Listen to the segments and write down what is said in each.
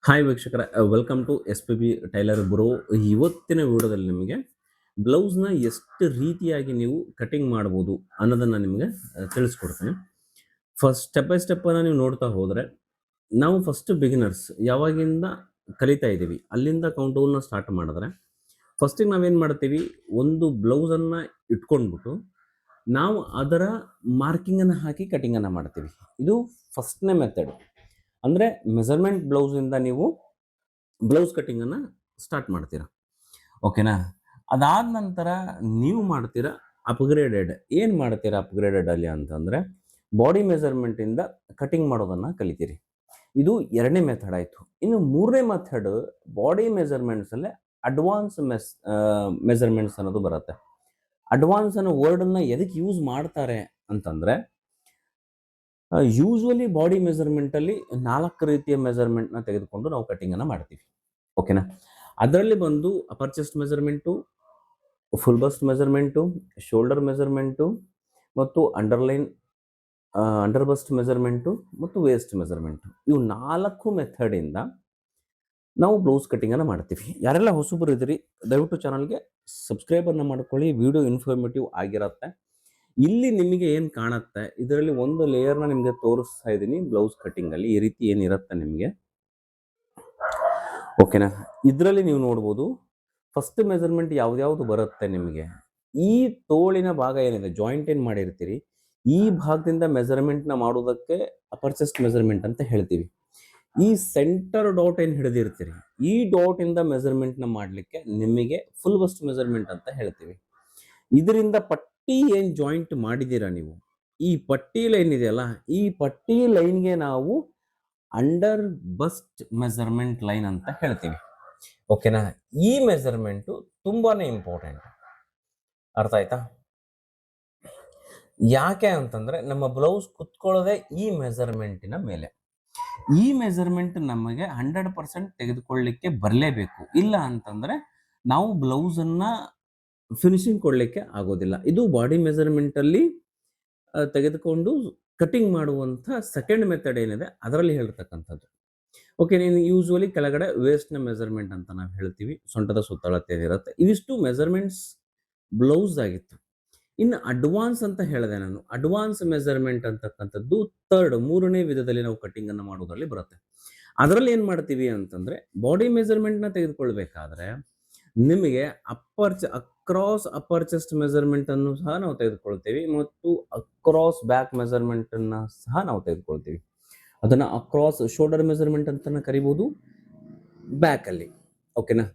Hi ವೀಕ್ಷಕರ, welcome to S P B tailor bro. ಇವತ್ತಿನ ವಿಡಿಯೋದಲ್ಲಿ ನಿಮಗೆ ಬ್ಲೌಸ್ನ ಎಷ್ಟು ರೀತಿಯಾಗಿ ನೀವು ಕಟಿಂಗ್ ಮಾಡ್ಬೋದು ಅನ್ನೋದನ್ನು ನಿಮಗೆ ತಿಳಿಸ್ಕೊಡ್ತೀನಿ. ಫಸ್ಟ್ ಸ್ಟೆಪ್ ಬೈ ಸ್ಟೆಪ್ಪನ್ನು ನೀವು ನೋಡ್ತಾ ಹೋದರೆ, ನಾವು ಫಸ್ಟ್ ಬಿಗಿನರ್ಸ್ ಯಾವಾಗಿಂದ ಕಲಿತಾ ಇದ್ದೀವಿ ಅಲ್ಲಿಂದ ಕೌಂಟೌನ್ನ ಸ್ಟಾರ್ಟ್ ಮಾಡಿದ್ರೆ, ಫಸ್ಟಿಗೆ ನಾವೇನು ಮಾಡ್ತೀವಿ, ಒಂದು ಬ್ಲೌಸನ್ನು ಇಟ್ಕೊಂಡ್ಬಿಟ್ಟು ನಾವು ಅದರ ಮಾರ್ಕಿಂಗನ್ನು ಹಾಕಿ ಕಟಿಂಗನ್ನು ಮಾಡ್ತೀವಿ. ಇದು ಫಸ್ಟ್ನೇ ಮೆಥಡ್. ಅಂದರೆ ಮೆಜರ್ಮೆಂಟ್ ಬ್ಲೌಸಿಂದ ನೀವು ಬ್ಲೌಸ್ ಕಟಿಂಗನ್ನು ಸ್ಟಾರ್ಟ್ ಮಾಡ್ತೀರಾ, ಓಕೆನಾ? ಅದಾದ ನಂತರ ನೀವು ಮಾಡ್ತೀರಾ ಅಪ್ಗ್ರೇಡೆಡ್. ಏನು ಮಾಡ್ತೀರಾ ಅಪ್ಗ್ರೇಡೆಡ್ ಅಲ್ಲಿ ಅಂತಂದರೆ, ಬಾಡಿ ಮೆಜರ್ಮೆಂಟಿಂದ ಕಟಿಂಗ್ ಮಾಡೋದನ್ನು ಕಲಿತೀರಿ. ಇದು ಎರಡನೇ ಮೆಥಡ್ ಆಯಿತು. ಇನ್ನು ಮೂರನೇ ಮೆಥಡ್, ಬಾಡಿ ಮೆಜರ್ಮೆಂಟ್ಸಲ್ಲೇ ಅಡ್ವಾನ್ಸ್ ಮೆಜರ್ಮೆಂಟ್ಸ್ ಅನ್ನೋದು ಬರುತ್ತೆ. ಅಡ್ವಾನ್ಸ್ ಅನ್ನೋ ವರ್ಡನ್ನು ಎದಕ್ಕೆ ಯೂಸ್ ಮಾಡ್ತಾರೆ ಅಂತಂದರೆ, ಯೂಶ್ವಲಿ ಬಾಡಿ ಮೆಜರ್ಮೆಂಟಲ್ಲಿ 4 ರೀತಿಯ ಮೆಜರ್ಮೆಂಟ್ನ ತೆಗೆದುಕೊಂಡು ನಾವು ಕಟಿಂಗನ್ನು ಮಾಡ್ತೀವಿ, ಓಕೆನಾ? ಅದರಲ್ಲಿ ಬಂದು upper chest measurement, full bust measurement, shoulder measurement ಮತ್ತು ಅಂಡರ್ ಬಸ್ಟ್ ಮೆಜರ್ಮೆಂಟು ಮತ್ತು ವೇಸ್ಟ್ ಮೆಜರ್ಮೆಂಟು. ಇವು 4 ಮೆಥಡಿಂದ ನಾವು ಬ್ಲೌಸ್ ಕಟಿಂಗನ್ನು ಮಾಡ್ತೀವಿ. ಯಾರೆಲ್ಲ ಹೊಸಬರು ಇದ್ದೀರಿ, ದಯವಿಟ್ಟು ಚಾನಲ್ಗೆ ಸಬ್ಸ್ಕ್ರೈಬನ್ನು ಮಾಡ್ಕೊಳ್ಳಿ. ವಿಡಿಯೋ ಇನ್ಫಾರ್ಮೇಟಿವ್ ಆಗಿರುತ್ತೆ. ಇಲ್ಲಿ ನಿಮಗೆ ಏನು ಕಾಣುತ್ತೆ, ಇದರಲ್ಲಿ ಒಂದು ಲೇಯರ್ನ ನಿಮಗೆ ತೋರಿಸ್ತಾ ಇದ್ದೀನಿ ಬ್ಲೌಸ್ ಕಟಿಂಗಲ್ಲಿ. ಈ ರೀತಿ ಏನಿರುತ್ತೆ ನಿಮಗೆ, ಓಕೆನಾ? ಇದರಲ್ಲಿ ನೀವು ನೋಡ್ಬೋದು ಫಸ್ಟ್ ಮೆಜರ್ಮೆಂಟ್ ಯಾವ್ದ್ಯಾವುದು ಬರುತ್ತೆ ನಿಮಗೆ. ಈ ತೋಳಿನ ಭಾಗ ಏನಿದೆ, ಜಾಯಿಂಟ್ ಏನು ಮಾಡಿರ್ತೀರಿ, ಈ ಭಾಗದಿಂದ ಮೆಜರ್ಮೆಂಟ್ನ ಮಾಡೋದಕ್ಕೆ ಅಪರ್ ಚೆಸ್ಟ್ ಮೆಜರ್ಮೆಂಟ್ ಅಂತ ಹೇಳ್ತೀವಿ. ಈ ಸೆಂಟರ್ ಡಾಟ್ ಏನು ಹಿಡಿದಿರ್ತೀರಿ, ಈ ಡಾಟಿಂದ ಮೆಜರ್ಮೆಂಟ್ನ ಮಾಡಲಿಕ್ಕೆ ನಿಮಗೆ ಫುಲ್ ಬಸ್ಟ್ ಮೆಜರ್ಮೆಂಟ್ ಅಂತ ಹೇಳ್ತೀವಿ. ಇದರಿಂದ ಪಟ್ಟಿ ಏನು ಜಾಯಿಂಟ್ ಮಾಡಿದ್ದೀರಾ ನೀವು, ಈ ಪಟ್ಟಿ ಲೈನ್ ಇದೆಯಲ್ಲ, ಈ ಪಟ್ಟಿ ಲೈನ್ಗೆ ನಾವು ಅಂಡರ್ ಬಸ್ಟ್ ಮೆಜರ್ಮೆಂಟ್ ಲೈನ್ ಅಂತ ಹೇಳ್ತೀವಿ, ಓಕೆನಾ? ಈ ಮೆಜರ್ಮೆಂಟು ತುಂಬಾನೇ ಇಂಪಾರ್ಟೆಂಟ್. ಅರ್ಥ ಆಯ್ತಾ? ಯಾಕೆ ಅಂತಂದ್ರೆ, ನಮ್ಮ ಬ್ಲೌಸ್ ಕುತ್ಕೊಳ್ಳೋದೇ ಈ ಮೆಜರ್ಮೆಂಟಿನ ಮೇಲೆ. ಈ ಮೆಜರ್ಮೆಂಟ್ ನಮಗೆ 100% ತೆಗೆದುಕೊಳ್ಳಲಿಕ್ಕೆ ಬರಲೇಬೇಕು. ಇಲ್ಲ ಅಂತಂದ್ರೆ ನಾವು ಬ್ಲೌಸನ್ನ ಫಿನಿಶಿಂಗ್ ಕೊಡಲಿಕ್ಕೆ ಆಗೋದಿಲ್ಲ. ಇದು ಬಾಡಿ ಮೆಜರ್ಮೆಂಟಲ್ಲಿ ತೆಗೆದುಕೊಂಡು ಕಟಿಂಗ್ ಮಾಡುವಂಥ ಸೆಕೆಂಡ್ ಮೆಥಡ್ ಏನಿದೆ ಅದರಲ್ಲಿ ಹೇಳ್ತಕ್ಕಂಥದ್ದು. ಓಕೆ, ನೀನು ಯೂಶ್ವಲಿ ಕೆಳಗಡೆ ವೇಸ್ಟ್ನ ಮೆಜರ್ಮೆಂಟ್ ಅಂತ ನಾವು ಹೇಳ್ತೀವಿ, ಸೊಂಟದ ಸುತ್ತಳತೆ ಏನಿರುತ್ತೆ. ಇವಿಷ್ಟು ಮೆಜರ್ಮೆಂಟ್ಸ್ ಬ್ಲೌಸ್ ಆಗಿತ್ತು. ಇನ್ನು ಅಡ್ವಾನ್ಸ್ ಅಂತ ಹೇಳಿದೆ ನಾನು. ಅಡ್ವಾನ್ಸ್ ಮೆಜರ್ಮೆಂಟ್ ಅಂತಕ್ಕಂಥದ್ದು ಮೂರನೇ ವಿಧದಲ್ಲಿ ನಾವು ಕಟಿಂಗನ್ನು ಮಾಡೋದ್ರಲ್ಲಿ ಬರುತ್ತೆ. ಅದರಲ್ಲಿ ಏನು ಮಾಡ್ತೀವಿ ಅಂತಂದರೆ, ಬಾಡಿ ಮೆಜರ್ಮೆಂಟ್ನ ತೆಗೆದುಕೊಳ್ಬೇಕಾದ್ರೆ ನಿಮಗೆ ಅಕ್ರಾಸ್ ಅಪ್ಪರ್ ಚೆಸ್ಟ್ ಮೆಜರ್ಮೆಂಟ್ ಅನ್ನು ಸಹ ನಾವು ತೆಗೆದುಕೊಳ್ತೀವಿ ಮತ್ತು ಅಕ್ರಾಸ್ ಬ್ಯಾಕ್ ಮೆಜರ್ಮೆಂಟ್ ಅನ್ನ ಸಹ ನಾವು ತೆಗೆದುಕೊಳ್ತೀವಿ. ಅದನ್ನ ಅಕ್ರಾಸ್ ಶೋಲ್ಡರ್ ಮೆಜರ್ಮೆಂಟ್ ಅಂತ ಕರಿಬಹುದು ಬ್ಯಾಕ್ ಅಲ್ಲಿ, ಓಕೆನಾ?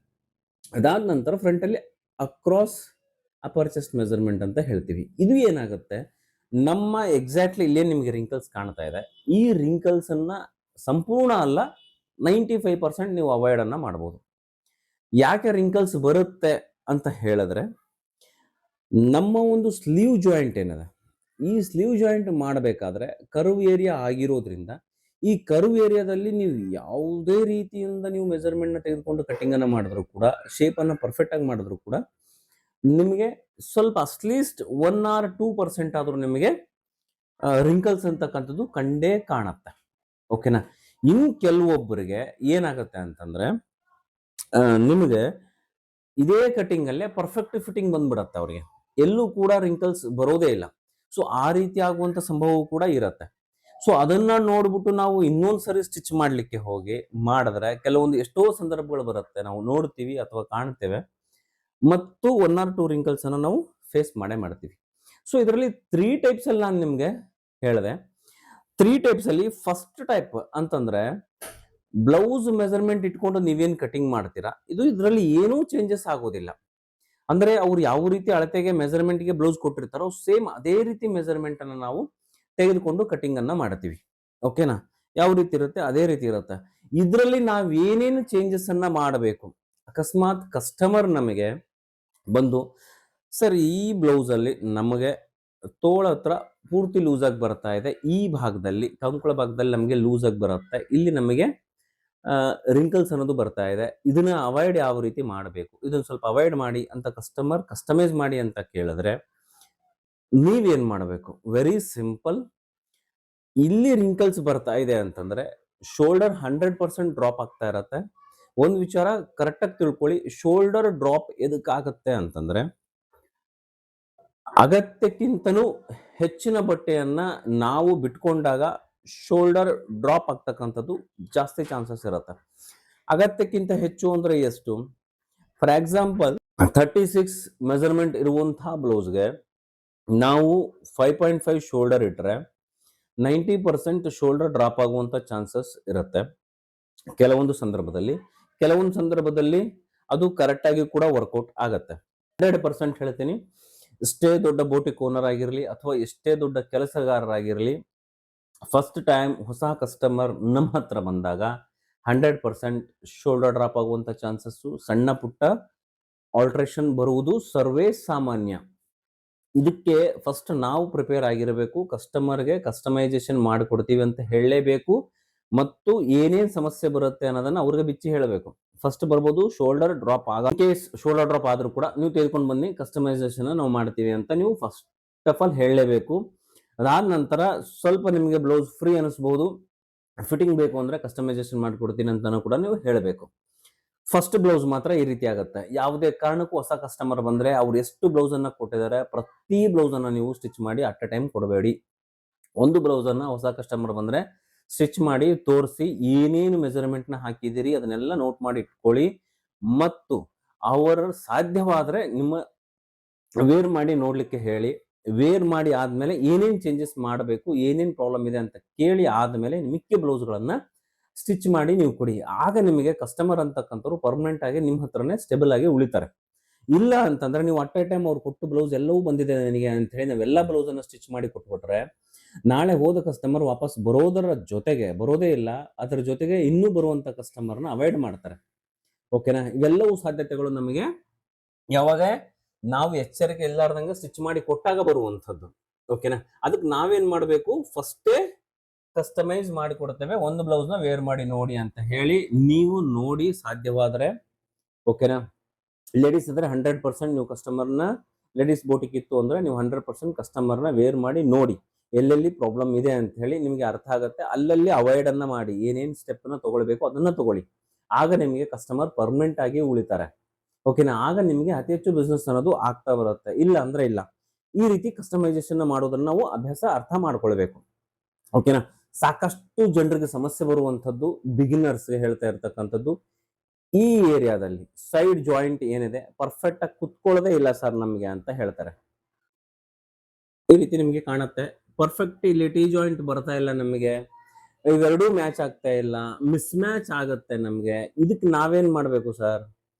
ಅದಾದ ನಂತರ ಫ್ರಂಟ್ ಅಲ್ಲಿ ಅಕ್ರಾಸ್ ಅಪರ್ ಚೆಸ್ಟ್ ಮೆಜರ್ಮೆಂಟ್ ಅಂತ ಹೇಳ್ತೀವಿ. ಇದು ಏನಾಗುತ್ತೆ, ನಮ್ಮ ಎಕ್ಸಾಕ್ಟ್ಲಿ ಇಲ್ಲೇ ನಿಮಗೆ ರಿಂಕಲ್ಸ್ ಕಾಣ್ತಾ ಇದೆ. ಈ ರಿಂಕಲ್ಸ್ ಅನ್ನ ಸಂಪೂರ್ಣ ಅಲ್ಲ, 95% ನೀವು ಅವಾಯ್ಡ್ ಅನ್ನ ಮಾಡಬಹುದು. ಯಾಕೆ ರಿಂಕಲ್ಸ್ ಬರುತ್ತೆ ಅಂತ ಹೇಳಿದ್ರೆ, ನಮ್ಮ ಒಂದು ಸ್ಲೀವ್ ಜಾಯಿಂಟ್ ಏನಿದೆ, ಈ ಸ್ಲೀವ್ ಜಾಯಿಂಟ್ ಮಾಡಬೇಕಾದ್ರೆ ಕರ್ವ್ ಏರಿಯಾ ಆಗಿರೋದ್ರಿಂದ, ಈ ಕರ್ವ್ ಏರಿಯಾದಲ್ಲಿ ನೀವು ಯಾವುದೇ ರೀತಿಯಿಂದ ನೀವು ಮೆಜರ್ಮೆಂಟ್ನ ತೆಗೆದುಕೊಂಡು ಕಟಿಂಗನ್ನು ಮಾಡಿದ್ರು ಕೂಡ, ಶೇಪನ್ನು ಪರ್ಫೆಕ್ಟಾಗಿ ಮಾಡಿದ್ರು ಕೂಡ, ನಿಮಗೆ ಸ್ವಲ್ಪ ಅಟ್ಲೀಸ್ಟ್ 1 or 2% ಆದರೂ ನಿಮಗೆ ರಿಂಕಲ್ಸ್ ಅಂತಕ್ಕಂಥದ್ದು ಕಂಡೇ ಕಾಣುತ್ತೆ, ಓಕೆನಾ? ಇನ್ನು ಕೆಲವೊಬ್ಬರಿಗೆ ಏನಾಗುತ್ತೆ ಅಂತಂದ್ರೆ, ನಿಮಗೆ ಇದೇ ಕಟಿಂಗ್ ಅಲ್ಲೇ ಪರ್ಫೆಕ್ಟ್ ಫಿಟ್ಟಿಂಗ್ ಬಂದ್ಬಿಡತ್ತೆ, ಅವರಿಗೆ ಎಲ್ಲೂ ಕೂಡ ರಿಂಕಲ್ಸ್ ಬರೋದೇ ಇಲ್ಲ. ಸೊ ಆ ರೀತಿ ಆಗುವಂತ ಸಂಭವವು ಕೂಡ ಇರುತ್ತೆ. ಸೊ ಅದನ್ನ ನೋಡ್ಬಿಟ್ಟು ನಾವು ಇನ್ನೊಂದ್ಸರಿ ಸ್ಟಿಚ್ ಮಾಡ್ಲಿಕ್ಕೆ ಹೋಗಿ ಮಾಡಿದ್ರೆ, ಕೆಲವೊಂದು ಎಷ್ಟೋ ಸಂದರ್ಭಗಳು ಬರುತ್ತೆ, ನಾವು ನೋಡ್ತೀವಿ ಅಥವಾ ಕಾಣ್ತೇವೆ, ಮತ್ತು 1 or 2 ರಿಂಕಲ್ಸ್ ಅನ್ನು ನಾವು ಫೇಸ್ ಮಾಡ್ತೀವಿ. ಸೊ ಇದರಲ್ಲಿ 3 ಟೈಪ್ಸ್ ಅಲ್ಲಿ ನಾನು ನಿಮ್ಗೆ ಹೇಳಿದೆ. 3 ಟೈಪ್ಸ್ ಅಲ್ಲಿ ಫಸ್ಟ್ ಟೈಪ್ ಅಂತಂದ್ರೆ, ಬ್ಲೌಸ್ ಮೆಜರ್ಮೆಂಟ್ ಇಟ್ಕೊಂಡು ನೀವೇನು ಕಟಿಂಗ್ ಮಾಡ್ತೀರಾ, ಇದರಲ್ಲಿ ಏನೂ ಚೇಂಜಸ್ ಆಗೋದಿಲ್ಲ. ಅಂದ್ರೆ ಅವ್ರು ಯಾವ ರೀತಿ ಅಳತೆಗೆ ಮೆಜರ್ಮೆಂಟ್ಗೆ ಬ್ಲೌಸ್ ಕೊಟ್ಟಿರ್ತಾರೋ ಸೇಮ್ ಅದೇ ರೀತಿ ಮೆಜರ್ಮೆಂಟ್ ಅನ್ನು ನಾವು ತೆಗೆದುಕೊಂಡು ಕಟಿಂಗ್ ಅನ್ನ ಮಾಡ್ತೀವಿ, ಓಕೆನಾ? ಯಾವ ರೀತಿ ಇರುತ್ತೆ ಅದೇ ರೀತಿ ಇರುತ್ತೆ. ಇದರಲ್ಲಿ ನಾವು ಏನೇನು ಚೇಂಜಸ್ ಅನ್ನ ಮಾಡಬೇಕು, ಅಕಸ್ಮಾತ್ ಕಸ್ಟಮರ್ ನಮಗೆ ಬಂದು, ಸರ್ ಈ ಬ್ಲೌಸ್ ಅಲ್ಲಿ ನಮಗೆ ತೋಳ ಹತ್ರ ಪೂರ್ತಿ ಲೂಸ್ ಆಗಿ ಬರ್ತಾ ಇದೆ, ಈ ಭಾಗದಲ್ಲಿ ಕಂಕುಳ ಭಾಗದಲ್ಲಿ ನಮಗೆ ಲೂಸ್ ಆಗಿ ಬರುತ್ತೆ, ಇಲ್ಲಿ ನಮಗೆ ರಿಂಕಲ್ಸ್ ಅನ್ನೋದು ಬರ್ತಾ ಇದೆ, ಇದನ್ನ ಅವಾಯ್ಡ್ ಯಾವ ರೀತಿ ಮಾಡಬೇಕು, ಇದನ್ನ ಸ್ವಲ್ಪ ಅವಾಯ್ಡ್ ಮಾಡಿ ಅಂತ ಕಸ್ಟಮರ್ ಕಸ್ಟಮೈಸ್ ಮಾಡಿ ಅಂತ ಕೇಳಿದ್ರೆ, ನೀವೇನ್ ಮಾಡಬೇಕು? Very simple. ಇಲ್ಲಿ ರಿಂಕಲ್ಸ್ ಬರ್ತಾ ಇದೆ ಅಂತಂದ್ರೆ ಶೋಲ್ಡರ್ 100% ಡ್ರಾಪ್ ಆಗ್ತಾ ಇರತ್ತೆ. ಒಂದು ವಿಚಾರ ಕರೆಕ್ಟ್ ಆಗಿ ತಿಳ್ಕೊಳ್ಳಿ, ಶೋಲ್ಡರ್ ಡ್ರಾಪ್ ಎದಕ್ಕಾಗತ್ತೆ ಅಂತಂದ್ರೆ ಅಗತ್ಯಕ್ಕಿಂತನೂ ಹೆಚ್ಚಿನ ಬಟ್ಟೆಯನ್ನ ನಾವು ಬಿಟ್ಕೊಂಡಾಗ ಶೋಲ್ಡರ್ ಡ್ರಾಪ್ ಆಗ್ತಕ್ಕಂಥದ್ದು ಜಾಸ್ತಿ ಚಾನ್ಸಸ್ ಇರುತ್ತೆ. ಅಗತ್ಯಕ್ಕಿಂತ ಹೆಚ್ಚು ಅಂದ್ರೆ ಎಷ್ಟು? ಫಾರ್ ಎಕ್ಸಾಂಪಲ್ 36 ಮೆಜರ್ಮೆಂಟ್ ಇರುವಂತಹ ಬ್ಲೌಸ್ಗೆ ನಾವು 5.5 ಶೋಲ್ಡರ್ ಇಟ್ಟರೆ 90% ಶೋಲ್ಡರ್ ಡ್ರಾಪ್ ಆಗುವಂತ ಚಾನ್ಸಸ್ ಇರುತ್ತೆ ಕೆಲವೊಂದು ಸಂದರ್ಭದಲ್ಲಿ ಅದು ಕರೆಕ್ಟ್ ಆಗಿ ಕೂಡ ವರ್ಕೌಟ್ ಆಗತ್ತೆ. 100% ಹೇಳ್ತೀನಿ, ಎಷ್ಟೇ ದೊಡ್ಡ ಬೋಟಿಕ್ ಓನರ್ ಆಗಿರಲಿ ಅಥವಾ ಎಷ್ಟೇ ದೊಡ್ಡ ಕೆಲಸಗಾರರಾಗಿರಲಿ, ಫಸ್ಟ್ ಟೈಮ್ ಹೊಸ ಕಸ್ಟಮರ್ ನಮ್ಮ ಹತ್ರ ಬಂದಾಗ 100% ಶೋಲ್ಡರ್ ಡ್ರಾಪ್ ಆಗುವಂತ ಚಾನ್ಸಸ್ಸು, ಸಣ್ಣ ಪುಟ್ಟ ಆಲ್ಟ್ರೇಷನ್ ಬರುವುದು ಸರ್ವೇ ಸಾಮಾನ್ಯ. ಇದಕ್ಕೆ ಫಸ್ಟ್ ನಾವು ಪ್ರಿಪೇರ್ ಆಗಿರಬೇಕು. ಕಸ್ಟಮರ್ಗೆ ಕಸ್ಟಮೈಸೇಷನ್ ಮಾಡಿಕೊಡ್ತೀವಿ ಅಂತ ಹೇಳಲೇಬೇಕು ಮತ್ತು ಏನೇನು ಸಮಸ್ಯೆ ಬರುತ್ತೆ ಅನ್ನೋದನ್ನ ಅವ್ರಿಗೆ ಬಿಚ್ಚಿ ಹೇಳಬೇಕು. ಫಸ್ಟ್ ಬರ್ಬೋದು shoulder drop case shoulder drop ಆದ್ರೂ ಕೂಡ ನೀವು ತೆಗೆದುಕೊಂಡು ಬನ್ನಿ, ಕಸ್ಟಮೈಸೇಷನ್ ನಾವು ಮಾಡ್ತೀವಿ ಅಂತ ನೀವು ಫಸ್ಟ್ ಆಫ್ ಆಲ್ ಹೇಳಲೇಬೇಕು. ಅದಾದ ನಂತರ ಸ್ವಲ್ಪ ನಿಮಗೆ ಬ್ಲೌಸ್ ಫ್ರೀ ಅನಿಸ್ಬಹುದು, ಫಿಟ್ಟಿಂಗ್ ಬೇಕು ಅಂದ್ರೆ ಕಸ್ಟಮೈಸೇಷನ್ ಮಾಡಿಕೊಡ್ತೀನಿ ಅಂತಾನು ಕೂಡ ನೀವು ಹೇಳಬೇಕು. ಫಸ್ಟ್ ಬ್ಲೌಸ್ ಮಾತ್ರ ಈ ರೀತಿ ಆಗುತ್ತೆ. ಯಾವುದೇ ಕಾರಣಕ್ಕೂ ಹೊಸ ಕಸ್ಟಮರ್ ಬಂದ್ರೆ ಅವ್ರು ಎಷ್ಟು ಬ್ಲೌಸ್ ಅನ್ನ ಕೊಟ್ಟಿದ್ದಾರೆ ಪ್ರತಿ ಬ್ಲೌಸ್ ಅನ್ನ ನೀವು ಸ್ಟಿಚ್ ಮಾಡಿ ಅಟ್ ಎ ಟೈಮ್ ಕೊಡಬೇಡಿ. ಒಂದು ಬ್ಲೌಸ್ ಅನ್ನ ಹೊಸ ಕಸ್ಟಮರ್ ಬಂದ್ರೆ ಸ್ಟಿಚ್ ಮಾಡಿ ತೋರಿಸಿ, ಏನೇನು ಮೆಜರ್ಮೆಂಟ್ ನ ಹಾಕಿದಿರಿ ಅದನ್ನೆಲ್ಲ ನೋಟ್ ಮಾಡಿ ಇಟ್ಕೊಳ್ಳಿ ಮತ್ತು ಅವರ ಸಾಧ್ಯವಾದ್ರೆ ನಿಮ್ಮ ವೇರ್ ಮಾಡಿ ನೋಡ್ಲಿಕ್ಕೆ ಹೇಳಿ. ವೇರ್ ಮಾಡಿ ಆದ್ಮೇಲೆ ಏನೇನು ಚೇಂಜಸ್ ಮಾಡಬೇಕು, ಏನೇನು ಪ್ರಾಬ್ಲಮ್ ಇದೆ ಅಂತ ಕೇಳಿ ಆದ್ಮೇಲೆ ಮಿಕ್ಕಿ ಬ್ಲೌಸ್ಗಳನ್ನ ಸ್ಟಿಚ್ ಮಾಡಿ ನೀವು ಕೊಡಿ. ಆಗ ನಿಮಗೆ ಕಸ್ಟಮರ್ ಅಂತಕ್ಕಂಥವ್ರು ಪರ್ಮನೆಂಟ್ ಆಗಿ ನಿಮ್ಮ ಹತ್ರನೇ ಸ್ಟೇಬಲ್ ಆಗಿ ಉಳಿತಾರೆ. ಇಲ್ಲ ಅಂತಂದ್ರೆ ನೀವು ಅಟ್ ಎ ಟೈಮ್ ಅವ್ರು ಕೊಟ್ಟು ಬ್ಲೌಸ್ ಎಲ್ಲವೂ ಬಂದಿದೆ ನನಗೆ ಅಂತ ಹೇಳಿ ನಾವೆಲ್ಲ ಬ್ಲೌಸ್ ಅನ್ನ ಸ್ಟಿಚ್ ಮಾಡಿ ಕೊಟ್ಬಿಟ್ರೆ ನಾಳೆ ಹೋದ ಕಸ್ಟಮರ್ ವಾಪಸ್ ಬರೋದೇ ಇಲ್ಲ, ಅದರ ಜೊತೆಗೆ ಇನ್ನೂ ಬರುವಂತ ಕಸ್ಟಮರ್ನ ಅವಾಯ್ಡ್ ಮಾಡ್ತಾರೆ. ಓಕೆನಾ? ಇವೆಲ್ಲವೂ ಸಾಧ್ಯತೆಗಳು ನಮಗೆ ಯಾವಾಗ ನಾವು ಎಚ್ಚರಿಕೆ ಇಲ್ಲಾರ್ದಂಗೆ ಸ್ಟಿಚ್ ಮಾಡಿ ಕೊಟ್ಟಾಗ ಬರುವಂಥದ್ದು. ಓಕೆನಾ? ಅದಕ್ಕೆ ನಾವೇನ್ ಮಾಡಬೇಕು, ಫಸ್ಟೇ ಕಸ್ಟಮೈಸ್ ಮಾಡಿ ಕೊಡ್ತೇವೆ, ಒಂದು ಬ್ಲೌಸ್ ನ ವೇರ್ ಮಾಡಿ ನೋಡಿ ಅಂತ ಹೇಳಿ ನೀವು ನೋಡಿ ಸಾಧ್ಯವಾದ್ರೆ. ಓಕೆನಾ? ಲೇಡೀಸ್ ಅಂದ್ರೆ 100% ನೀವು ಕಸ್ಟಮರ್ನ, ಲೇಡೀಸ್ ಬೋಟಿಕ್ ಇತ್ತು ಅಂದ್ರೆ ನೀವು 100% ಕಸ್ಟಮರ್ನ ವೇರ್ ಮಾಡಿ ನೋಡಿ, ಎಲ್ಲೆಲ್ಲಿ ಪ್ರಾಬ್ಲಮ್ ಇದೆ ಅಂತ ಹೇಳಿ ನಿಮಗೆ ಅರ್ಥ ಆಗುತ್ತೆ. ಅಲ್ಲಲ್ಲಿ ಅವಾಯ್ಡ್ ಅನ್ನ ಮಾಡಿ, ಏನೇನು ಸ್ಟೆಪ್ ಅನ್ನ ತಗೊಳ್ಬೇಕು ಅದನ್ನ ತಗೊಳ್ಳಿ. ಆಗ ನಿಮಗೆ ಕಸ್ಟಮರ್ ಪರ್ಮನೆಂಟ್ ಆಗಿ ಉಳಿತಾರೆ. ಓಕೆನಾ? ಆಗ ನಿಮಗೆ ಅತಿ ಹೆಚ್ಚು ಬಿಸ್ನೆಸ್ ಅನ್ನೋದು ಆಗ್ತಾ ಬರುತ್ತೆ. ಇಲ್ಲ ಅಂದ್ರೆ ಇಲ್ಲ. ಈ ರೀತಿ ಕಸ್ಟಮೈಸೇಷನ್ ಮಾಡೋದನ್ನ ನಾವು ಅರ್ಥ ಮಾಡ್ಕೊಳ್ಬೇಕು. ಓಕೆನಾ? ಸಾಕಷ್ಟು ಜನರಿಗೆ ಸಮಸ್ಯೆ ಬರುವಂತದ್ದು, ಬಿಗಿನರ್ಸ್ಗೆ ಹೇಳ್ತಾ ಇರ್ತಕ್ಕಂಥದ್ದು, ಈ ಏರಿಯಾದಲ್ಲಿ ಸೈಡ್ ಜಾಯಿಂಟ್ ಏನಿದೆ ಪರ್ಫೆಕ್ಟ್ ಆಗಿ ಕುತ್ಕೊಳ್ಳೋದೇ ಇಲ್ಲ ಸರ್ ನಮ್ಗೆ ಅಂತ ಹೇಳ್ತಾರೆ. ಈ ರೀತಿ ನಿಮ್ಗೆ ಕಾಣುತ್ತೆ, ಪರ್ಫೆಕ್ಟ್ ಇಲ್ಲಿ ಟಿ ಜಾಯಿಂಟ್ ಬರ್ತಾ ಇಲ್ಲ ನಮಗೆ, ಇವೆರಡೂ ಮ್ಯಾಚ್ ಆಗ್ತಾ ಇಲ್ಲ, ಮಿಸ್ ಮ್ಯಾಚ್ ಆಗುತ್ತೆ ನಮ್ಗೆ. ಇದಕ್ಕೆ ನಾವೇನ್ ಮಾಡ್ಬೇಕು ಸರ್?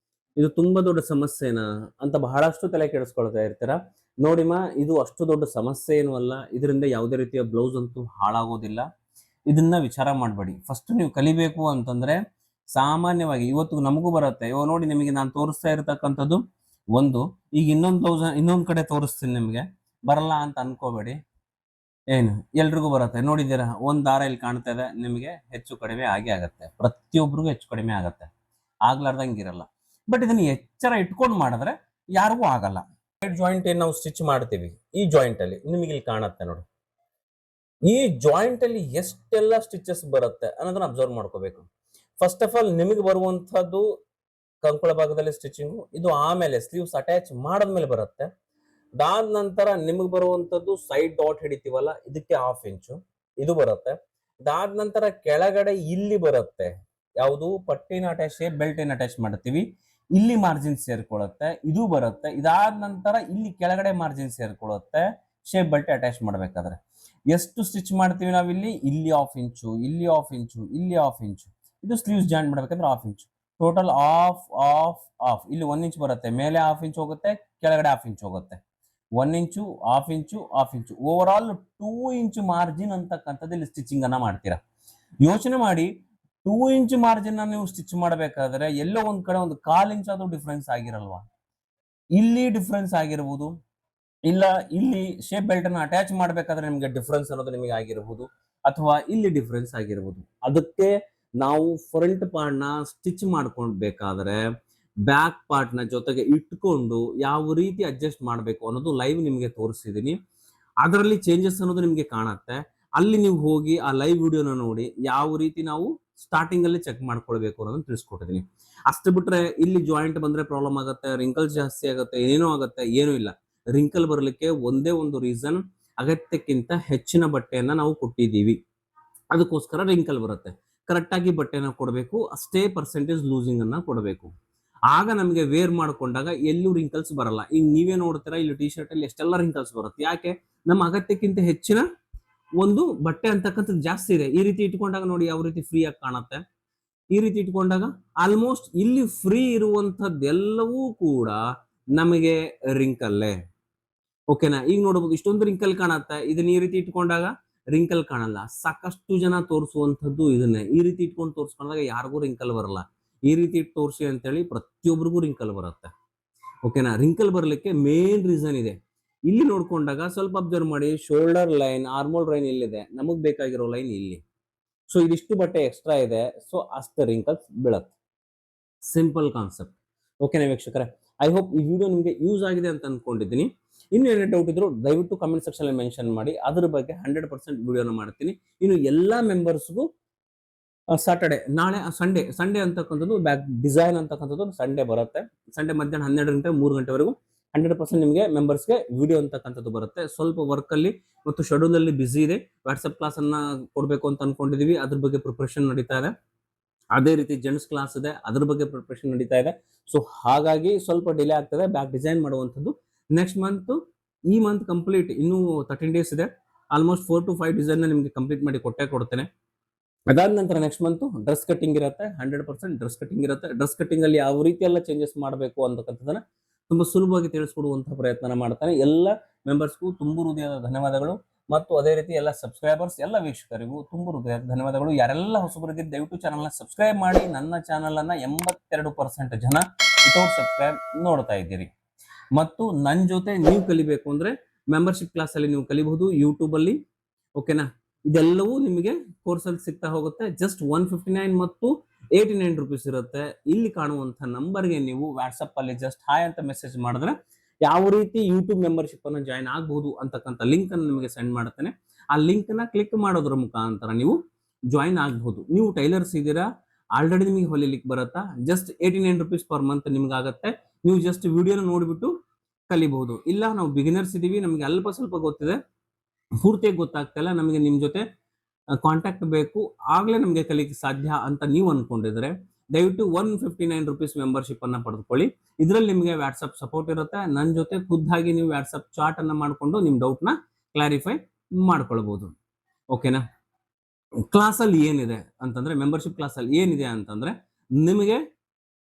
ಇದು ತುಂಬಾ ದೊಡ್ಡ ಸಮಸ್ಯೆನಾ ಅಂತ ಬಹಳಷ್ಟು ತಲೆ ಕೆಡಿಸ್ಕೊಳ್ತಾ ಇರ್ತೀರಾ. ನೋಡಿಮ್ಮ, ಇದು ಅಷ್ಟು ದೊಡ್ಡ ಸಮಸ್ಯೆ ಏನು ಅಲ್ಲ. ಇದರಿಂದ ಯಾವುದೇ ರೀತಿಯ ಬ್ಲೌಸ್ ಅಂತೂ ಹಾಳಾಗೋದಿಲ್ಲ. ಇದನ್ನ ವಿಚಾರ ಮಾಡಬೇಡಿ. ಫಸ್ಟ್ ನೀವು ಕಲಿಬೇಕು ಅಂತಂದ್ರೆ ಸಾಮಾನ್ಯವಾಗಿ ಇವತ್ತು ನಮಗೂ ಬರುತ್ತೆ. ಇವಾಗ ನೋಡಿ, ನಿಮಗೆ ನಾನು ತೋರಿಸ್ತಾ ಇರತಕ್ಕಂಥದ್ದು ಒಂದು, ಈಗ ಇನ್ನೊಂದು ಕಡೆ ತೋರಿಸ್ತೀನಿ, ನಿಮಗೆ ಬರಲ್ಲ ಅಂತ ಅನ್ಕೋಬೇಡಿ. ಏನು ಎಲ್ರಿಗೂ ಬರುತ್ತೆ, ನೋಡಿದ್ದೀರಾ? ಒಂದ್ ದಾರ ಇಲ್ಲಿ ಕಾಣ್ತಾ ಇದೆ, ನಿಮಗೆ ಹೆಚ್ಚು ಕಡಿಮೆ ಆಗತ್ತೆ, ಪ್ರತಿಯೊಬ್ಬರಿಗೂ ಹೆಚ್ಚು ಕಡಿಮೆ ಆಗತ್ತೆ, ಆಗ್ಲಾರ್ದಂಗಿರಲ್ಲ. ಬಟ್ ಇದನ್ನ ಎಚ್ಚರ ಇಟ್ಕೊಂಡು ಮಾಡಿದ್ರೆ ಯಾರಿಗೂ ಆಗಲ್ಲ. ಸೈಡ್ ಜಾಯಿಂಟ್ ಏನ್ ನಾವು ಸ್ಟಿಚ್ ಮಾಡ್ತೀವಿ, ಈ ಜಾಯಿಂಟ್ ಅಲ್ಲಿ ನಿಮಗೆ ಇಲ್ಲಿ ಕಾಣುತ್ತೆ ನೋಡಿ, ಈ ಜಾಯಿಂಟ್ ಅಲ್ಲಿ ಎಷ್ಟೆಲ್ಲ ಸ್ಟಿಚಸ್ ಬರುತ್ತೆ ಅನ್ನೋದನ್ನ ಅಬ್ಸರ್ವ್ ಮಾಡ್ಕೋಬೇಕು. ಫಸ್ಟ್ ಆಫ್ ಆಲ್ ನಿಮಗೆ ಬರುವಂತಹದ್ದು ಕಂಕುಳ ಭಾಗದಲ್ಲಿ ಸ್ಟಿಚಿಂಗು, ಇದು ಆಮೇಲೆ ಸ್ಲೀವ್ಸ್ ಅಟ್ಯಾಚ್ ಮಾಡದ್ಮೇಲೆ ಬರುತ್ತೆ. ಅದಾದ ನಂತರ ನಿಮಗೆ ಬರುವಂತದ್ದು ಸೈಡ್ ಡಾಟ್ ಹಿಡಿತೀವಲ್ಲ, ಇದಕ್ಕೆ 1/2 ಇಂಚು ಇದು ಬರುತ್ತೆ. ಅದಾದ ನಂತರ ಕೆಳಗಡೆ ಇಲ್ಲಿ ಬರುತ್ತೆ, ಯಾವುದು ಪಟ್ಟಿನ ಅಟ್ಯಾಚ್, ಬೆಲ್ಟ್ ಏನ್ ಅಟ್ಯಾಚ್ ಮಾಡ್ತೀವಿ, ಇಲ್ಲಿ ಮಾರ್ಜಿನ್ ಸೇರ್ಕೊಳ್ಳುತ್ತೆ, ಇದು ಬರುತ್ತೆ. ಇದಾದ ನಂತರ ಇಲ್ಲಿ ಕೆಳಗಡೆ ಮಾರ್ಜಿನ್ ಸೇರ್ಕೊಳ್ಳುತ್ತೆ, ಶೇಪ್ ಬೆಲ್ಟ್ ಅಟ್ಯಾಚ್ ಮಾಡ್ಬೇಕಾದ್ರೆ. ಎಷ್ಟು ಸ್ಟಿಚ್ ಮಾಡ್ತೀವಿ ನಾವಿಲ್ಲಿ? ಇಲ್ಲಿ 1/2 ಇಂಚು, ಇಲ್ಲಿ 1/2 ಇಂಚು, ಇಲ್ಲಿ 1/2 ಇಂಚು. ಇದು ಸ್ಲೀವ್ಸ್ ಜಾಯಿಂಟ್ ಮಾಡ್ಬೇಕಂದ್ರೆ 1/2 ಇಂಚು, ಟೋಟಲ್ ಆಫ್ ಇಲ್ಲಿ 1 ಇಂಚ್ ಬರುತ್ತೆ. ಮೇಲೆ 1/2 ಇಂಚ್ ಹೋಗುತ್ತೆ, ಕೆಳಗಡೆ 1/2 ಇಂಚ್ ಹೋಗುತ್ತೆ. 1 ಇಂಚು, 1/2 ಇಂಚು, 1/2 ಇಂಚು, ಓವರ್ ಆಲ್ 2 ಇಂಚ್ ಮಾರ್ಜಿನ್ ಅಂತಕ್ಕಂಥದ್ದು ಇಲ್ಲಿ ಸ್ಟಿಚಿಂಗ್ ಅನ್ನ ಮಾಡ್ತೀರಾ. ಯೋಚನೆ ಮಾಡಿ, 2 ಇಂಚ್ ಮಾರ್ಜಿನ್ ನೀವು ಸ್ಟಿಚ್ ಮಾಡಬೇಕಾದ್ರೆ ಎಲ್ಲೋ ಒಂದ್ ಕಡೆ ಒಂದು 1/4 ಇಂಚ್ ಆದ್ರೂ ಡಿಫ್ರೆನ್ಸ್ ಆಗಿರಲ್ವಾ? ಇಲ್ಲಿ ಡಿಫ್ರೆನ್ಸ್ ಆಗಿರಬಹುದು, ಇಲ್ಲ ಇಲ್ಲಿ ಶೇಪ್ ಬೆಲ್ಟ್ ಅನ್ನು ಅಟ್ಯಾಚ್ ಮಾಡ್ಬೇಕಾದ್ರೆ ನಿಮಗೆ ಡಿಫ್ರೆನ್ಸ್ ಅನ್ನೋದು ನಿಮಗೆ ಆಗಿರಬಹುದು, ಅಥವಾ ಇಲ್ಲಿ ಡಿಫ್ರೆನ್ಸ್ ಆಗಿರಬಹುದು. ಅದಕ್ಕೆ ನಾವು ಫ್ರಂಟ್ ಪಾರ್ಟ್ ನ ಸ್ಟಿಚ್ ಮಾಡ್ಕೊಳ್ಬೇಕಾದ್ರೆ ಬ್ಯಾಕ್ ಪಾರ್ಟ್ ನ ಜೊತೆಗೆ ಇಟ್ಕೊಂಡು ಯಾವ ರೀತಿ ಅಡ್ಜಸ್ಟ್ ಮಾಡಬೇಕು ಅನ್ನೋದು ಲೈವ್ ನಿಮಗೆ ತೋರಿಸಿದೀನಿ. ಅದರಲ್ಲಿ ಚೇಂಜಸ್ ಅನ್ನೋದು ನಿಮಗೆ ಕಾಣುತ್ತೆ. ಅಲ್ಲಿ ನೀವು ಹೋಗಿ ಆ ಲೈವ್ ವಿಡಿಯೋನ ನೋಡಿ ಯಾವ ರೀತಿ ನಾವು ಸ್ಟಾರ್ಟಿಂಗ್ ಅಲ್ಲಿ ಚೆಕ್ ಮಾಡ್ಕೊಳ್ಬೇಕು ಅನ್ನೋದನ್ನ ತಿಳಿಸ್ಕೊಟ್ಟಿದ್ದೀನಿ. ಅಷ್ಟು ಬಿಟ್ರೆ ಇಲ್ಲಿ ಜಾಯಿಂಟ್ ಬಂದ್ರೆ ಪ್ರಾಬ್ಲಮ್ ಆಗುತ್ತೆ, ರಿಂಕಲ್ಸ್ ಜಾಸ್ತಿ ಆಗುತ್ತೆ, ಏನೋ ಆಗುತ್ತೆ, ಏನೂ ಇಲ್ಲ. ರಿಂಕಲ್ ಬರಲಿಕ್ಕೆ ಒಂದೇ ಒಂದು ರೀಸನ್, ಅಗತ್ಯಕ್ಕಿಂತ ಹೆಚ್ಚಿನ ಬಟ್ಟೆಯನ್ನ ನಾವು ಕೊಟ್ಟಿದ್ದೀವಿ, ಅದಕ್ಕೋಸ್ಕರ ರಿಂಕಲ್ ಬರುತ್ತೆ. ಕರೆಕ್ಟ್ ಆಗಿ ಬಟ್ಟೆನ ಕೊಡಬೇಕು, ಅಷ್ಟೇ ಪರ್ಸೆಂಟೇಜ್ ಲೂಸಿಂಗ್ ಅನ್ನ ಕೊಡಬೇಕು. ಆಗ ನಮಗೆ ವೇರ್ ಮಾಡ್ಕೊಂಡಾಗ ಎಲ್ಲೂ ರಿಂಕಲ್ಸ್ ಬರಲ್ಲ. ಈಗ ನೀವೇ ನೋಡ್ತೀರಾ ಇಲ್ಲಿ ಟಿ ಶರ್ಟ್ ಅಲ್ಲಿ ಎಷ್ಟೆಲ್ಲ ರಿಂಕಲ್ಸ್ ಬರುತ್ತೆ. ಯಾಕೆ? ನಮ್ಮ ಅಗತ್ಯಕ್ಕಿಂತ ಹೆಚ್ಚಿನ ಒಂದು ಬಟ್ಟೆ ಅಂತಕ್ಕಂಥದ್ದು ಜಾಸ್ತಿ ಇದೆ. ಈ ರೀತಿ ಇಟ್ಕೊಂಡಾಗ ನೋಡಿ ಯಾವ ರೀತಿ ಫ್ರೀ ಆಗಿ ಕಾಣುತ್ತೆ. ಈ ರೀತಿ ಇಟ್ಕೊಂಡಾಗ ಆಲ್ಮೋಸ್ಟ್ ಇಲ್ಲಿ ಫ್ರೀ ಇರುವಂತದ್ದೆಲ್ಲವೂ ಕೂಡ ನಮಗೆ ರಿಂಕಲ್ಲೇ. ಓಕೆನಾ? ಈಗ ನೋಡಬಹುದು ಇಷ್ಟೊಂದು ರಿಂಕಲ್ ಕಾಣುತ್ತೆ, ಇದನ್ನ ಈ ರೀತಿ ಇಟ್ಕೊಂಡಾಗ ರಿಂಕಲ್ ಕಾಣಲ್ಲ. ಸಾಕಷ್ಟು ಜನ ತೋರಿಸುವಂತದ್ದು ಇದನ್ನೇ. ಈ ರೀತಿ ಇಟ್ಕೊಂಡು ತೋರಿಸ್ಕೊಂಡಾಗ ಯಾರಿಗೂ ರಿಂಕಲ್ ಬರಲ್ಲ. ಈ ರೀತಿ ಇಟ್ಟು ತೋರಿಸಿ ಅಂತೇಳಿ ಪ್ರತಿಯೊಬ್ಬರಿಗೂ ರಿಂಕಲ್ ಬರುತ್ತೆ. ಓಕೆನಾ? ರಿಂಕಲ್ ಬರಲಿಕ್ಕೆ ಮೇನ್ ರೀಸನ್ ಇದೆ. ಇಲ್ಲಿ ನೋಡ್ಕೊಂಡಾಗ ಸ್ವಲ್ಪ ಅಬ್ಸರ್ವ್ ಮಾಡಿ, ಶೋಲ್ಡರ್ ಲೈನ್, ಆರ್ಮೋಲ್ ಲೈನ್ ಇಲ್ಲಿದೆ, ನಮಗ್ ಬೇಕಾಗಿರೋ ಲೈನ್ ಇಲ್ಲಿ. ಸೊ ಇದಿಷ್ಟು ಬಟ್ಟೆ ಎಕ್ಸ್ಟ್ರಾ ಇದೆ, ಸೊ ಅಷ್ಟು ರಿಂಕಲ್ಸ್ ಬೀಳತ್ತೆ. Simple concept. ಓಕೆನಾ ವೀಕ್ಷಕರೇ? ಐ ಹೋಪ್ ಈ ವಿಡಿಯೋ ನಿಮಗೆ ಯೂಸ್ ಆಗಿದೆ ಅಂತ ಅನ್ಕೊಂಡಿದ್ದೀನಿ. ಇನ್ನು ಏನೇ ಡೌಟ್ ಇದ್ರು ದಯವಿಟ್ಟು ಕಮೆಂಟ್ ಸೆಕ್ಷನ್ ಅಲ್ಲಿ ಮೆನ್ಷನ್ ಮಾಡಿ, ಅದ್ರ ಬಗ್ಗೆ 100% ವಿಡಿಯೋನ ಮಾಡ್ತೀನಿ. ಇನ್ನು ಎಲ್ಲಾ ಮೆಂಬರ್ಸ್ಗೂ ಸಾಟರ್ಡೆ, ನಾಳೆ ಸಂಡೇ ಅಂತಕ್ಕಂಥದ್ದು ಬ್ಯಾಕ್ ಡಿಸೈನ್ ಅಂತಕ್ಕಂಥದ್ದು ಸಂಡೇ ಬರುತ್ತೆ. ಸಂಡೇ ಮಧ್ಯಾಹ್ನ 12 ಗಂಟೆ 3 ಗಂಟೆವರೆಗೂ 100% ನಿಮಗೆ ಮೆಂಬರ್ಸ್ಗೆ ವಿಡಿಯೋ ಅಂತಕ್ಕಂಥದ್ದು ಬರುತ್ತೆ. ಸ್ವಲ್ಪ ವರ್ಕ್ ಅಲ್ಲಿ ಮತ್ತು ಶೆಡ್ಯೂಲ್ ಅಲ್ಲಿ ಬಿಸಿ ಇದೆ. ವಾಟ್ಸ್ಆಪ್ ಕ್ಲಾಸ್ ಅನ್ನ ಕೊಡಬೇಕು ಅಂತ ಅನ್ಕೊಂಡಿದೀವಿ, ಅದ್ರ ಬಗ್ಗೆ ಪ್ರಿಪರೇಷನ್ ನಡೀತಾ ಇದೆ. ಅದೇ ರೀತಿ ಜೆಂಟ್ಸ್ ಕ್ಲಾಸ್ ಇದೆ, ಅದ್ರ ಬಗ್ಗೆ ಪ್ರಿಪರೇಷನ್ ನಡೀತಾ ಇದೆ. ಸೊ ಹಾಗಾಗಿ ಸ್ವಲ್ಪ ಡಿಲೇ ಆಗ್ತದೆ ಬ್ಯಾಕ್ ಡಿಸೈನ್ ಮಾಡುವಂಥದ್ದು. ನೆಕ್ಸ್ಟ್ ಮಂತ್, ಈ ಮಂತ್ ಕಂಪ್ಲೀಟ್ ಇನ್ನೂ 13 ಡೇಸ್ ಇದೆ. ಆಲ್ಮೋಸ್ಟ್ 4 to 5 ಡಿಸೈನ್ ನಿಮಗೆ ಕಂಪ್ಲೀಟ್ ಮಾಡಿ ಕೊಡ್ತೇನೆ. ಅದಾದ ನಂತರ ನೆಕ್ಸ್ಟ್ ಮಂತ್ ಡ್ರೆಸ್ ಕಟ್ಟಿಂಗ್ ಇರುತ್ತೆ, 100% ಡ್ರೆಸ್ ಕಟ್ಟಿಂಗ್ ಇರುತ್ತೆ. ಡ್ರೆಸ್ ಕಟ್ಟಿಂಗ್ ಅಲ್ಲಿ ಯಾವ ರೀತಿ ಎಲ್ಲ ಚೇಂಜಸ್ ಮಾಡಬೇಕು ಅಂತಕ್ಕಂಥದ್ದನ್ನ ತುಂಬಾ ಸುಲಭವಾಗಿ ತಿಳಿಸ್ಕೊಡುವಂತಹ ಪ್ರಯತ್ನ ಮಾಡ್ತಾನೆ. ಎಲ್ಲ ಮೆಂಬರ್ಸ್ಗೂ ತುಂಬ ಹೃದಯದ ಧನ್ಯವಾದಗಳು, ಮತ್ತು ಅದೇ ರೀತಿ ಎಲ್ಲ ಸಬ್ಸ್ಕ್ರೈಬರ್ಸ್, ಎಲ್ಲ ವೀಕ್ಷಕರಿಗೂ ತುಂಬ ಹೃದಯದ ಧನ್ಯವಾದಗಳು. ಯಾರೆಲ್ಲ ಹೊಸಬರಿದ್ರೆ ದಯವಿಟ್ಟು ಚಾನಲ್ ನ ಸಬ್ಸ್ಕ್ರೈಬ್ ಮಾಡಿ. ನನ್ನ ಚಾನಲ್ ಅನ್ನ 82% ಜನ ವಿತೌಟ್ ಸಬ್ಸ್ಕ್ರೈಬ್ ನೋಡ್ತಾ ಇದ್ದೀರಿ. ಮತ್ತು ನನ್ನ ಜೊತೆ ನೀವು ಕಲಿಬೇಕು ಅಂದ್ರೆ ಮೆಂಬರ್ಶಿಪ್ ಕ್ಲಾಸ್ ಅಲ್ಲಿ ನೀವು ಕಲಿಬಹುದು ಯೂಟ್ಯೂಬ್ ಅಲ್ಲಿ. ಓಕೆನಾ? ಇದೆಲ್ಲವೂ ನಿಮಗೆ ಕೋರ್ಸ್ ಅಲ್ಲಿ ಸಿಗ್ತಾ ಹೋಗುತ್ತೆ. ಜಸ್ಟ್ 159 ಮತ್ತು 89 ರುಪೀಸ್ ಇರುತ್ತೆ. ಇಲ್ಲಿ ಕಾಣುವಂತ ನಂಬರ್ಗೆ ನೀವು ವಾಟ್ಸ್ಆಪ್ ಅಲ್ಲಿ ಜಸ್ಟ್ ಹಾಯ್ ಅಂತ ಮೆಸೇಜ್ ಮಾಡಿದ್ರೆ ಯಾವ ರೀತಿ ಯೂಟ್ಯೂಬ್ ಮೆಂಬರ್ಶಿಪ್ ಅನ್ನು ಜಾಯ್ನ್ ಆಗಬಹುದು ಅಂತಕ್ಕಂಥ ಲಿಂಕ್ ಅನ್ನು ನಿಮಗೆ ಸೆಂಡ್ ಮಾಡ್ತೇನೆ. ಆ ಲಿಂಕ್ ನ ಕ್ಲಿಕ್ ಮಾಡೋದ್ರ ಮುಖಾಂತರ ನೀವು ಜಾಯ್ನ್ ಆಗಬಹುದು. ನೀವು ಟೈಲರ್ಸ್ ಇದ್ದೀರಾ, ಆಲ್ರೆಡಿ ನಿಮಗೆ ಹೊಲಿಲಿಕ್ಕೆ ಬರುತ್ತಾ, ಜಸ್ಟ್ 89 ರುಪೀಸ್ ಪರ್ ಮಂತ್ ನಿಮ್ಗೆ ಆಗುತ್ತೆ. ನೀವು ಜಸ್ಟ್ ವಿಡಿಯೋನ ನೋಡಿಬಿಟ್ಟು ಕಲಿಬಹುದು. ಇಲ್ಲ ನಾವು ಬಿಗಿನರ್ಸ್ ಇದೀವಿ, ನಮಗೆ ಅಲ್ಪ ಸ್ವಲ್ಪ ಗೊತ್ತಿದೆ, ಪೂರ್ತಿಯಾಗಿ ಗೊತ್ತಾಗ್ತಾ ಇಲ್ಲ, ನಮಗೆ ನಿಮ್ ಜೊತೆ ಕಾಂಟ್ಯಾಕ್ಟ್ ಬೇಕು, ಆಗ್ಲೇ ನಮಗೆ ಕಲಿಕ್ಕೆ ಸಾಧ್ಯ ಅಂತ ನೀವು ಅನ್ಕೊಂಡಿದ್ರೆ ದಯವಿಟ್ಟು 159 ರುಪೀಸ್ ಮೆಂಬರ್ಶಿಪ್ ಅನ್ನ ಪಡೆದುಕೊಳ್ಳಿ. ಇದರಲ್ಲಿ ನಿಮಗೆ ವಾಟ್ಸ್ಆಪ್ ಸಪೋರ್ಟ್ ಇರುತ್ತೆ. ನನ್ನ ಜೊತೆ ಖುದ್ದಾಗಿ ನೀವು ವಾಟ್ಸ್ಆಪ್ ಚಾಟ್ ಅನ್ನ ಮಾಡಿಕೊಂಡು ನಿಮ್ ಡೌಟ್ ನ ಕ್ಲಾರಿಫೈ ಮಾಡ್ಕೊಳ್ಬಹುದು. ಓಕೆನಾ? ಕ್ಲಾಸ್ ಅಲ್ಲಿ ಏನಿದೆ ಅಂತಂದ್ರೆ, ಮೆಂಬರ್ಶಿಪ್ ಕ್ಲಾಸ್ ಅಲ್ಲಿ ಏನಿದೆ ಅಂತಂದ್ರೆ, ನಿಮಗೆ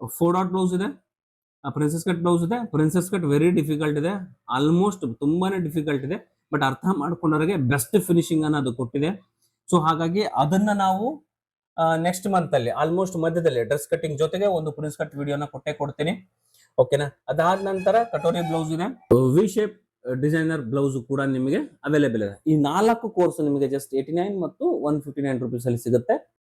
4 ಡಾಟ್ ಬ್ಲೌಸ್ ಇದೆ, ಪ್ರಿನ್ಸೆಸ್ ಕಟ್ ಬ್ಲೌಸ್ ಇದೆ. ಪ್ರಿನ್ಸೆಸ್ ಕಟ್ ವೆರಿ ಡಿಫಿಕಲ್ಟ್ ಇದೆ, ಆಲ್ಮೋಸ್ಟ್ ತುಂಬಾನೇ ಡಿಫಿಕಲ್ಟ್ ಇದೆ. ಬಟ್ ಅರ್ಥ ಮಾಡ್ಕೊಂಡವರಿಗೆ ಬೆಸ್ಟ್ ಫಿನಿಶಿಂಗ್ ಅನ್ನ ಅದು ಕೊಟ್ಟಿದೆ. ಸೊ ಹಾಗಾಗಿ ಅದನ್ನ ನಾವು ನೆಕ್ಸ್ಟ್ ಮಂತ್ ಅಲ್ಲಿ ಆಲ್ಮೋಸ್ಟ್ ಮಧ್ಯದಲ್ಲಿ ಡ್ರೆಸ್ ಕಟ್ಟಿಂಗ್ ಜೊತೆಗೆ ಒಂದು ಪ್ರಿನ್ಸ್ ಕಟ್ ವಿಡಿಯೋನ ಕೊಡ್ತೀನಿ. ಓಕೆನಾ? ಅದಾದ ನಂತರ ಕಟೋರಿ ಬ್ಲೌಸ್ ಇದೆ, ವಿ ಶೇಪ್ ಡಿಸೈನರ್ ಬ್ಲೌಸ್ ಕೂಡ ನಿಮಗೆ ಅವೈಲೇಬಲ್ ಇದೆ. ಈ 4 ಕೋರ್ಸ್ ನಿಮಗೆ ಜಸ್ಟ್ 89 ಮತ್ತು 159 ರುಪೀಸ್ ಅಲ್ಲಿ ಸಿಗುತ್ತೆ.